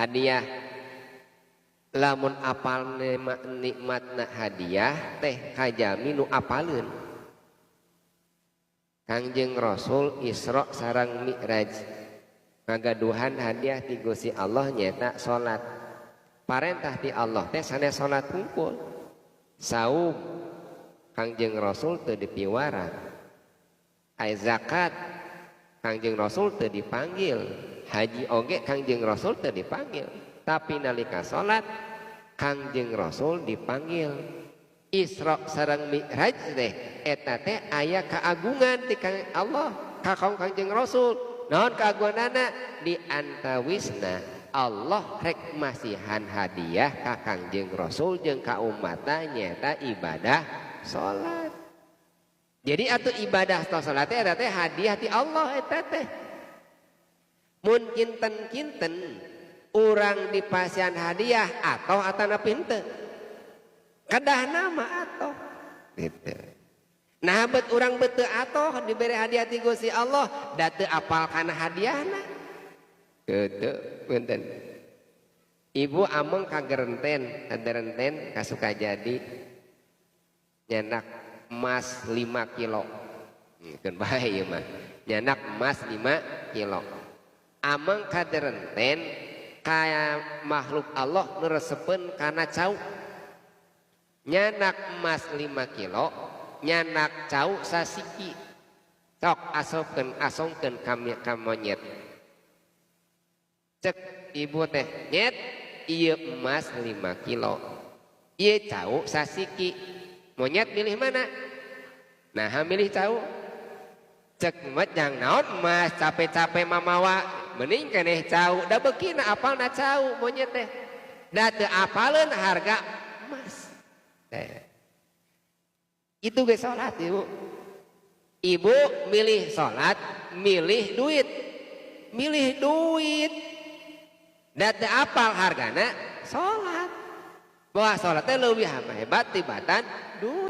hadiah lamun apal nikmatna hadiah teh kajami nu apaleun. Kangjeng Rasul Isra sareng Mi'raj ngagaduhan hadiah ti Gusti Allah nyata salat. Parentah ti Allah teh sanes salat kumpul. Saum Kangjeng Rasul teu dipiwara. Ai zakat Kangjeng Rasul teu dipanggil. Haji oge Kangjeng Rasul teu dipanggil. Tapi nalika salat Kangjeng Rasul dipanggil. Isra sareng Mi'raj teh eta teh aya kaagungan ti Allah ka Kangjeng Rasul. Naon kaagunganna? Di antawisna Allah rek masihan hadiah ka Kangjeng Rasul jeung ka umatna nyaeta ibadah salat. Jadi atuh ibadah salat teh eta teh hadiah ti Allah eta teh. Mun kinten-kinten urang dipasihan hadiah atau atana pinten kadah nama atoh gitu. Nah bet urang bete atoh diberi hadiah ti Gusti Allah da teu apal kana hadiahna gitu punten. Ibu ameng kagerenten kasuka jadi nyanak emas 5 kilo kan bae ieu mah nyanak emas 5 kilo ameng kaderenten kaya makhluk Allah nu resepeun kana cau nyanak emas 5 kilo nyanak cau sasiki sok asongkeun ka monyet cek ibu teh nyet ieu emas 5 kilo ieu cau sasiki monyet milih mana? Nah milih cau cek emat jang naon emas capek-capek mamawa mending keneh cau da beukina apalna cau monyet teh da teu apaleun harga emas. Itu ge salat ibu. Ibu milih salat, milih duit. Da teu apal hargana salat. Bahwa salat teh leuwih hebat tibatan duit.